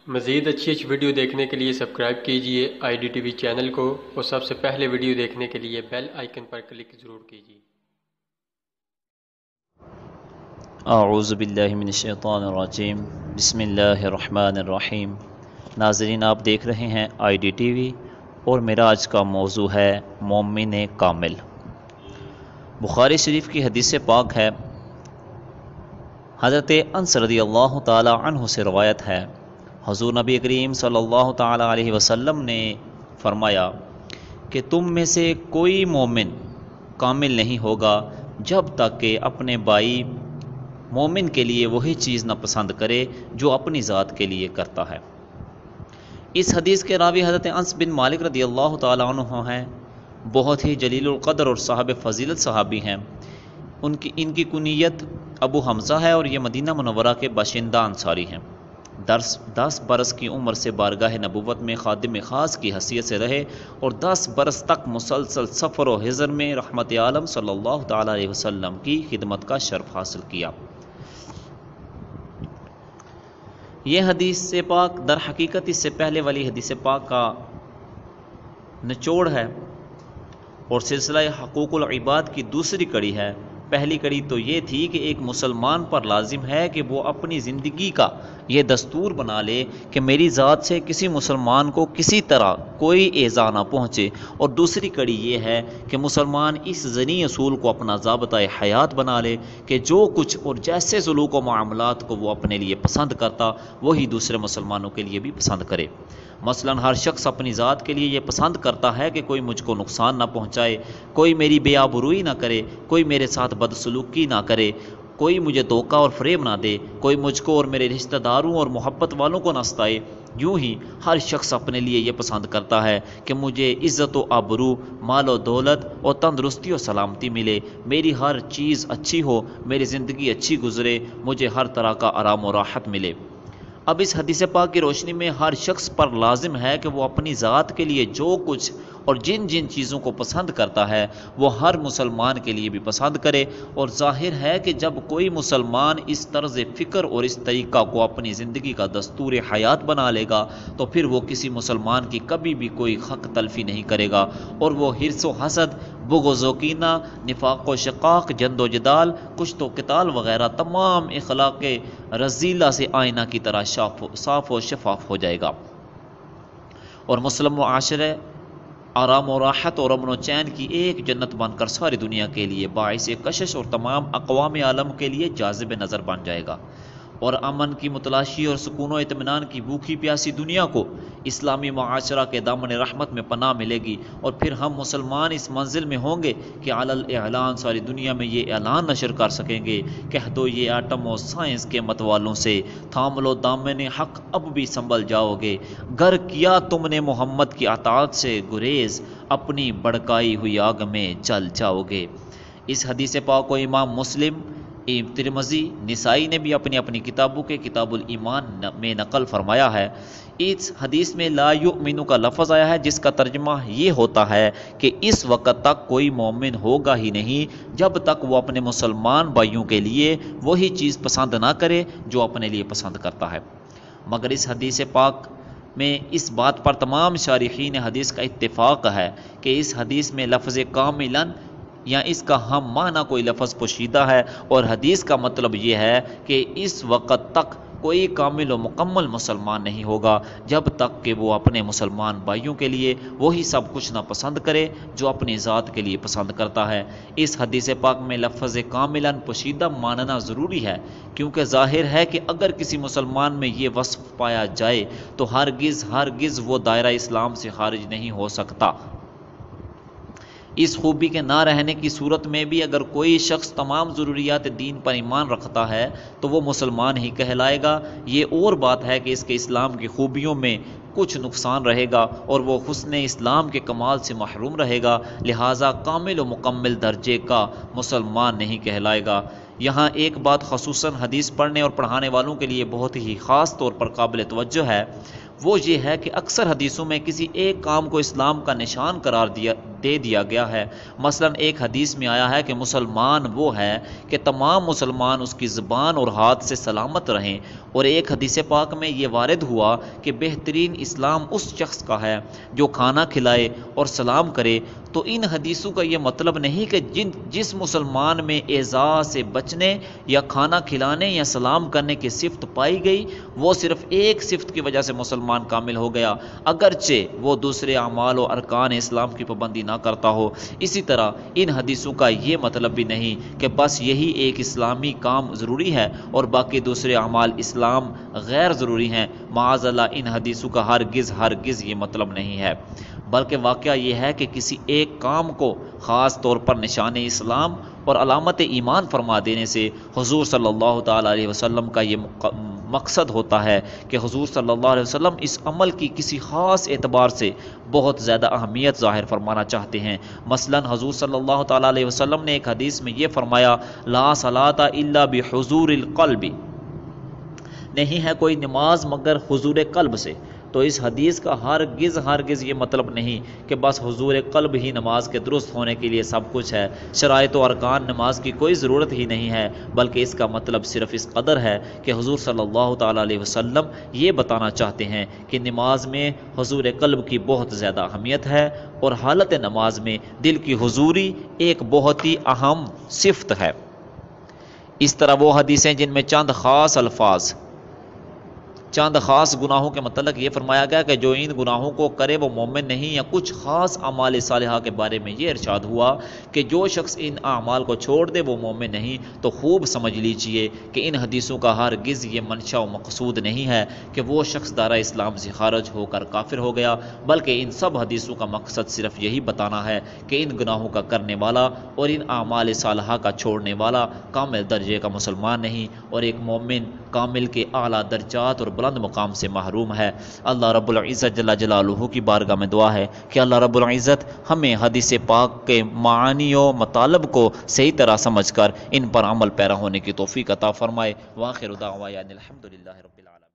مزید اچھی ویڈیو دیکھنے کے لیے سبسکرائب کیجیے IDTV چینل کو اور سب سے پہلے ویڈیو دیکھنے کے لیے بیل آئیکن پر کلک ضرور کیجیے۔ اعوذ باللہ من الشیطان الرجیم، بسم اللہ الرحمن الرحیم۔ ناظرین، آپ دیکھ رہے ہیں IDTV اور میرا آج کا موضوع ہے مومن کامل۔ بخاری شریف کی حدیث پاک ہے، حضرت انس رضی اللہ تعالی عنہ سے روایت ہے، حضور نبی کریم صلی اللہ تعالی علیہ وسلم نے فرمایا کہ تم میں سے کوئی مومن کامل نہیں ہوگا جب تک کہ اپنے بھائی مومن کے لیے وہی چیز نہ پسند کرے جو اپنی ذات کے لیے کرتا ہے۔ اس حدیث کے راوی حضرت انس بن مالک رضی اللہ تعالی عنہ ہیں، بہت ہی جلیل القدر اور صاحب فضیلت صحابی ہیں۔ ان کی کنیت ابو حمزہ ہے اور یہ مدینہ منورہ کے باشندہ انصاری ہیں۔ 10 برس کی عمر سے بارگاہ نبوت میں خادم خاص کی حیثیت سے رہے اور 10 برس تک مسلسل سفر و حضر میں رحمت عالم صلی اللہ تعالی علیہ وسلم کی خدمت کا شرف حاصل کیا۔ یہ حدیث پاک در حقیقت اس سے پہلے والی حدیث پاک کا نچوڑ ہے اور سلسلہ حقوق العباد کی دوسری کڑی ہے۔ پہلی کڑی تو یہ تھی کہ ایک مسلمان پر لازم ہے کہ وہ اپنی زندگی کا یہ دستور بنا لے کہ میری ذات سے کسی مسلمان کو کسی طرح کوئی ایذا نہ پہنچے، اور دوسری کڑی یہ ہے کہ مسلمان اس ذنی اصول کو اپنا ضابطۂ حیات بنا لے کہ جو کچھ اور جیسے سلوک و معاملات کو وہ اپنے لیے پسند کرتا وہی دوسرے مسلمانوں کے لیے بھی پسند کرے۔ مثلا ہر شخص اپنی ذات کے لیے یہ پسند کرتا ہے کہ کوئی مجھ کو نقصان نہ پہنچائے، کوئی میری بے آبروئی نہ کرے، کوئی میرے ساتھ بدسلوکی نہ کرے، کوئی مجھے دھوکہ اور فریب نہ دے، کوئی مجھ کو اور میرے رشتہ داروں اور محبت والوں کو نہ ستائے۔ یوں ہی ہر شخص اپنے لیے یہ پسند کرتا ہے کہ مجھے عزت و آبرو، مال و دولت اور تندرستی و سلامتی ملے، میری ہر چیز اچھی ہو، میری زندگی اچھی گزرے، مجھے ہر طرح کا آرام و راحت ملے۔ اب اس حدیث پاک کی روشنی میں ہر شخص پر لازم ہے کہ وہ اپنی ذات کے لیے جو کچھ اور جن جن چیزوں کو پسند کرتا ہے وہ ہر مسلمان کے لیے بھی پسند کرے، اور ظاہر ہے کہ جب کوئی مسلمان اس طرز فکر اور اس طریقہ کو اپنی زندگی کا دستور حیات بنا لے گا تو پھر وہ کسی مسلمان کی کبھی بھی کوئی حق تلفی نہیں کرے گا، اور وہ حرص و حسد، بغض و کینہ، نفاق و شقاق، جند و جدال، کشت و قتال وغیرہ تمام اخلاق رذیلہ سے آئینہ کی طرح صاف و شفاف ہو جائے گا، اور مسلم معاشرے آرام و راحت اور امن و چین کی ایک جنت بن کر ساری دنیا کے لیے باعث کشش اور تمام اقوام عالم کے لیے جاذب نظر بن جائے گا، اور امن کی متلاشی اور سکون و اطمینان کی بھوکی پیاسی دنیا کو اسلامی معاشرہ کے دامن رحمت میں پناہ ملے گی، اور پھر ہم مسلمان اس منزل میں ہوں گے کہ علی الاعلان ساری دنیا میں یہ اعلان نشر کر سکیں گے، کہہ دو یہ ایٹم و سائنس کے مت والوں سے، تھام لو دامن حق اب بھی سنبھل جاؤ گے، گر کیا تم نے محمد کی اطاعت سے گریز، اپنی بڑکائی ہوئی آگ میں جل جاؤ گے۔ اس حدیث پاک کو امام مسلم، ترمذی، نسائی نے بھی اپنی اپنی کتابوں کے کتاب الایمان میں نقل فرمایا ہے۔ اس حدیث میں لا یؤمن کا لفظ آیا ہے جس کا ترجمہ یہ ہوتا ہے کہ اس وقت تک کوئی مومن ہوگا ہی نہیں جب تک وہ اپنے مسلمان بھائیوں کے لیے وہی چیز پسند نہ کرے جو اپنے لیے پسند کرتا ہے۔ مگر اس حدیث پاک میں اس بات پر تمام شارحین حدیث کا اتفاق ہے کہ اس حدیث میں لفظ کاملاً یا اس کا ہم معنی کوئی لفظ پوشیدہ ہے، اور حدیث کا مطلب یہ ہے کہ اس وقت تک کوئی کامل و مکمل مسلمان نہیں ہوگا جب تک کہ وہ اپنے مسلمان بھائیوں کے لیے وہی سب کچھ نہ پسند کرے جو اپنی ذات کے لیے پسند کرتا ہے۔ اس حدیث پاک میں لفظ کاملاً پوشیدہ ماننا ضروری ہے، کیونکہ ظاہر ہے کہ اگر کسی مسلمان میں یہ وصف پایا جائے تو ہرگز وہ دائرہ اسلام سے خارج نہیں ہو سکتا۔ اس خوبی کے نہ رہنے کی صورت میں بھی اگر کوئی شخص تمام ضروریات دین پر ایمان رکھتا ہے تو وہ مسلمان ہی کہلائے گا۔ یہ اور بات ہے کہ اس کے اسلام کی خوبیوں میں کچھ نقصان رہے گا اور وہ حسن اسلام کے کمال سے محروم رہے گا، لہٰذا کامل و مکمل درجے کا مسلمان نہیں کہلائے گا۔ یہاں ایک بات خصوصاً حدیث پڑھنے اور پڑھانے والوں کے لیے بہت ہی خاص طور پر قابل توجہ ہے، وہ یہ ہے کہ اکثر حدیثوں میں کسی ایک کام کو اسلام کا نشان قرار دے دیا گیا ہے۔ مثلا ایک حدیث میں آیا ہے کہ مسلمان وہ ہے کہ تمام مسلمان اس کی زبان اور ہاتھ سے سلامت رہیں، اور ایک حدیث پاک میں یہ وارد ہوا کہ بہترین اسلام اس شخص کا ہے جو کھانا کھلائے اور سلام کرے۔ تو ان حدیثوں کا یہ مطلب نہیں کہ جس مسلمان میں ایذا سے بچنے یا کھانا کھلانے یا سلام کرنے کی صفت پائی گئی وہ صرف ایک صفت کی وجہ سے مسلمان کامل ہو گیا، اگرچہ وہ دوسرے اعمال و ارکان اسلام کی پابندی نہ کرتا ہو۔ اسی طرح ان حدیثوں کا یہ مطلب بھی نہیں کہ بس یہی ایک اسلامی کام ضروری ہے اور باقی دوسرے اعمال اسلام غیر ضروری ہیں۔ معاذ اللہ ان حدیثوں کا ہرگز یہ مطلب نہیں ہے، بلکہ واقعہ یہ ہے کہ کسی ایک کام کو خاص طور پر نشان اسلام اور علامت ایمان فرما دینے سے حضور صلی اللہ تعالیٰ علیہ وسلم کا یہ مقصد ہوتا ہے کہ حضور صلی اللہ علیہ وسلم اس عمل کی کسی خاص اعتبار سے بہت زیادہ اہمیت ظاہر فرمانا چاہتے ہیں۔ مثلا حضور صلی اللہ تعالیٰ علیہ وسلم نے ایک حدیث میں یہ فرمایا، لا صلاۃ الا بحضور القلب، نہیں ہے کوئی نماز مگر حضور قلب سے۔ تو اس حدیث کا ہرگز یہ مطلب نہیں کہ بس حضور قلب ہی نماز کے درست ہونے کے لیے سب کچھ ہے، شرائط و ارکان نماز کی کوئی ضرورت ہی نہیں ہے، بلکہ اس کا مطلب صرف اس قدر ہے کہ حضور صلی اللہ تعالیٰ علیہ وسلم یہ بتانا چاہتے ہیں کہ نماز میں حضور قلب کی بہت زیادہ اہمیت ہے، اور حالت نماز میں دل کی حضوری ایک بہت ہی اہم صفت ہے۔ اس طرح وہ حدیثیں جن میں چند خاص گناہوں کے متعلق یہ فرمایا گیا کہ جو ان گناہوں کو کرے وہ مومن نہیں، یا کچھ خاص اعمال صالحہ کے بارے میں یہ ارشاد ہوا کہ جو شخص ان اعمال کو چھوڑ دے وہ مومن نہیں، تو خوب سمجھ لیجئے کہ ان حدیثوں کا ہرگز یہ منشا و مقصود نہیں ہے کہ وہ شخص دارہ اسلام سے خارج ہو کر کافر ہو گیا، بلکہ ان سب حدیثوں کا مقصد صرف یہی بتانا ہے کہ ان گناہوں کا کرنے والا اور ان اعمال صالحہ کا چھوڑنے والا کامل درجے کا مسلمان نہیں، اور ایک مومن کامل کے اعلیٰ درجات اور بلند مقام سے محروم ہے۔ اللہ رب العزت جل جلالہ کی بارگاہ میں دعا ہے کہ اللہ رب العزت ہمیں حدیث پاک کے معانی و مطالب کو صحیح طرح سمجھ کر ان پر عمل پیرا ہونے کی توفیق عطا فرمائے۔ وآخر دعوانا الحمدللہ رب العالمین۔